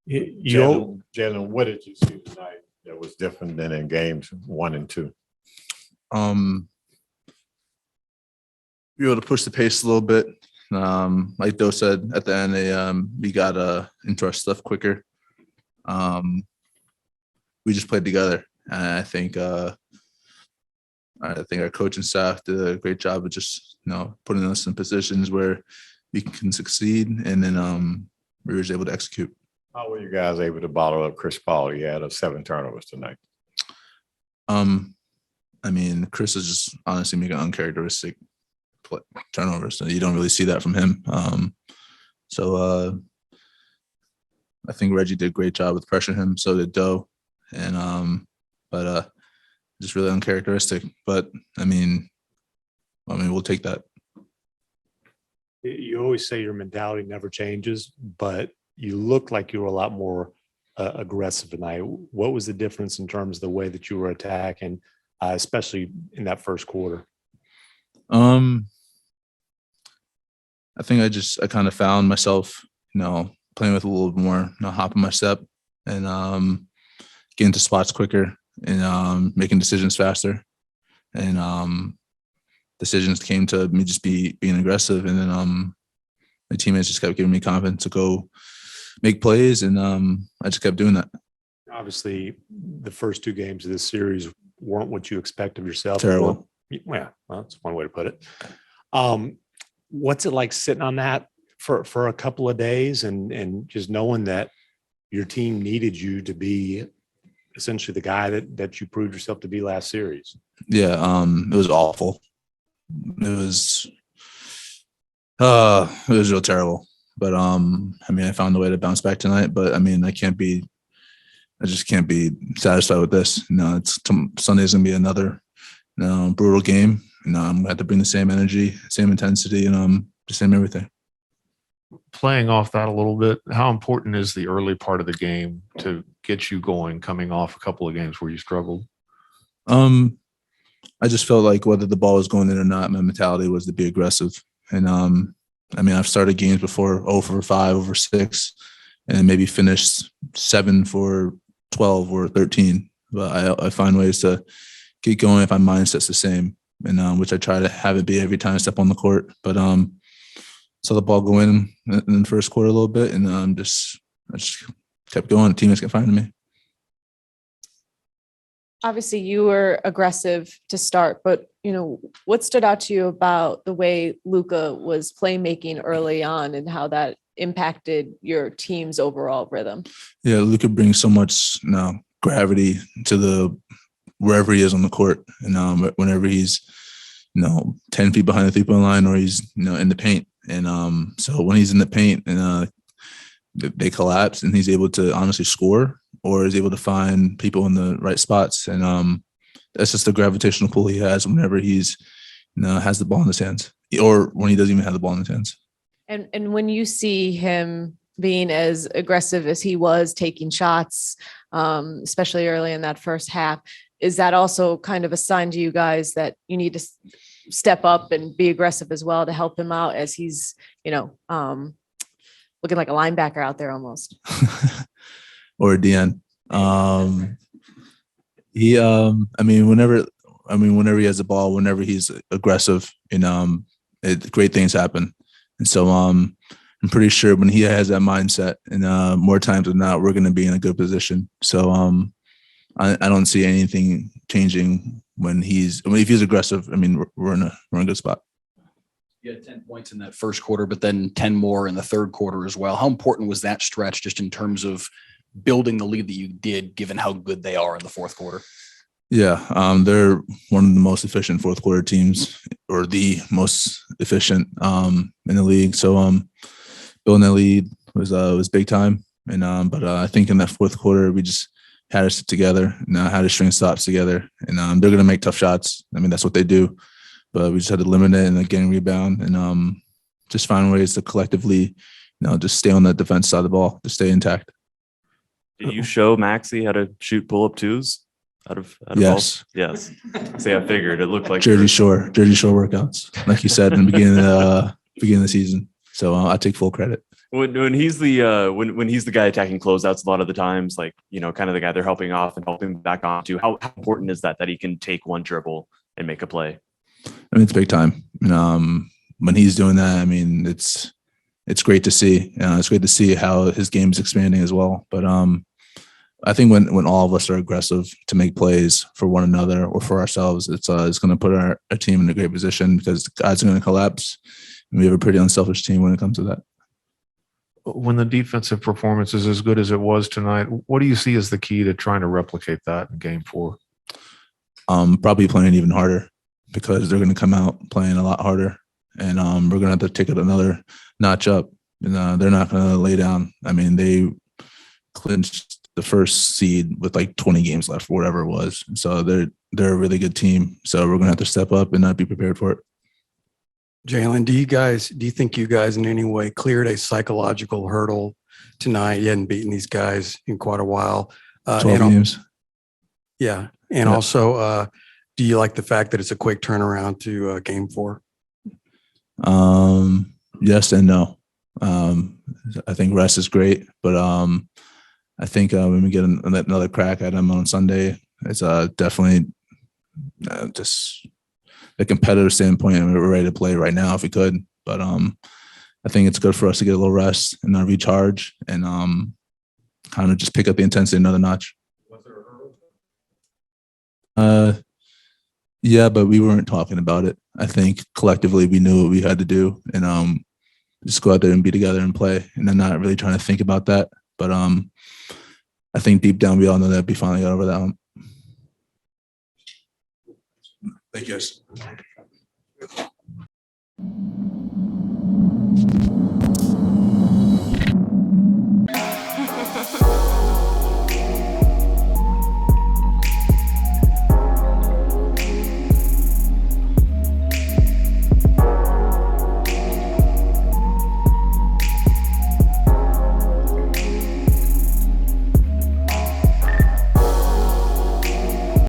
Jalen, what did you see tonight that was different than in games 1 and 2? Be able to push the pace a little bit. Like Doe said at the end, we got into our stuff quicker. We just played together, and I think our coaching staff did a great job of just putting us in positions where we can succeed, and then we were just able to execute. How were you guys able to bottle up Chris Paul? He had 7 turnovers tonight. Chris is just honestly making uncharacteristic turnovers, so you don't really see that from him. So I think Reggie did a great job with pressuring him. So did Doe, and but just really uncharacteristic. But we'll take that. You always say your mentality never changes, but you look like you were a lot more aggressive tonight. What was the difference in terms of the way that you were attacking, especially in that first quarter? I think I kind of found myself, playing with a little more, hop in my step, and getting to spots quicker, and making decisions faster, and decisions came to me just being aggressive, and then my teammates just kept giving me confidence to go make plays, and I just kept doing that. Obviously, the first 2 games of this series weren't what you expect of yourself. Terrible. Well, that's one way to put it. What's it like sitting on that for a couple of days and just knowing that your team needed you to be essentially the guy that you proved yourself to be last series? Yeah, it was awful. It was real terrible. But I found a way to bounce back tonight. But I just can't be satisfied with this. Sunday's gonna be another brutal game. I'm gonna have to bring the same energy, same intensity, and the same everything. Playing off that a little bit, how important is the early part of the game to get you going, coming off a couple of games where you struggled? I just felt like whether the ball was going in or not, my mentality was to be aggressive. And I've started games before 0 for 5, over 6, and maybe finished 7 for 12 or 13. But I find ways to get going if my mindset's the same, and which I try to have it be every time I step on the court. But saw the ball go in the first quarter a little bit, and I just kept going. Teammates kept finding me. Obviously, you were aggressive to start, but what stood out to you about the way Luka was playmaking early on and how that impacted your team's overall rhythm? Yeah, Luka brings so much gravity to wherever he is on the court, and whenever he's 10 feet behind the 3-point line, or he's in the paint, and so when he's in the paint and they collapse, and he's able to honestly score, or is able to find people in the right spots, and that's just the gravitational pull he has whenever he's has the ball in his hands, or when he doesn't even have the ball in his hands. And when you see him being as aggressive as he was, taking shots, especially early in that first half, is that also kind of a sign to you guys that you need to step up and be aggressive as well to help him out, as he's, looking like a linebacker out there almost? Or a DN. Whenever he has the ball, whenever he's aggressive, great things happen. And so I'm pretty sure when he has that mindset, and more times than not, we're going to be in a good position. So I don't see anything changing if he's aggressive. We're in a good spot. You had 10 points in that first quarter, but then 10 more in the third quarter as well. How important was that stretch just in terms of building the lead that you did, given how good they are in the fourth quarter? Yeah, they're one of the most efficient fourth quarter teams, or the most efficient in the league. So building that lead was big time. And but I think in that fourth quarter, we just had to sit together, and how to string stops together. And they're going to make tough shots. That's what they do. But we just had to limit it and again rebound, and just find ways to collectively, just stay on the defense side of the ball, to stay intact. Did you show Maxey how to shoot pull-up twos out of yes. balls? Yes. See, I figured it looked like Jersey Shore workouts, like you said in the beginning of the season. So I take full credit. when he's the when he's the guy attacking closeouts a lot of the times, like, you know, kind of the guy they're helping off and helping back on to, how important is that he can take one dribble and make a play? I mean, it's big time. When he's doing that, I mean, it's great to see. It's great to see how his game is expanding as well. But I think when all of us are aggressive to make plays for one another or for ourselves, it's going to put our team in a great position, because the guys are going to collapse. And we have a pretty unselfish team when it comes to that. When the defensive performance is as good as it was tonight, what do you see as the key to trying to replicate that in game 4? Probably playing even harder, because they're going to come out playing a lot harder, and we're going to have to take it another notch up. And they're not going to lay down. I mean, they clinched the first seed with like 20 games left, or whatever it was. So they're a really good team. So we're going to have to step up and not be prepared for it. Jalen, do you think you guys in any way cleared a psychological hurdle tonight? You hadn't beaten these guys in quite a while. 12 games. Yeah. And also, do you like the fact that it's a quick turnaround to game 4? Yes and no. I think rest is great, but I think when we get another crack at them on Sunday, it's definitely just the competitive standpoint, and we're ready to play right now if we could. But I think it's good for us to get a little rest and recharge, and kind of just pick up the intensity another notch. Yeah, but we weren't talking about it. I think collectively we knew what we had to do, and just go out there and be together and play, and then not really trying to think about that. But I think deep down we all know that we finally got over that one. Thank you guys.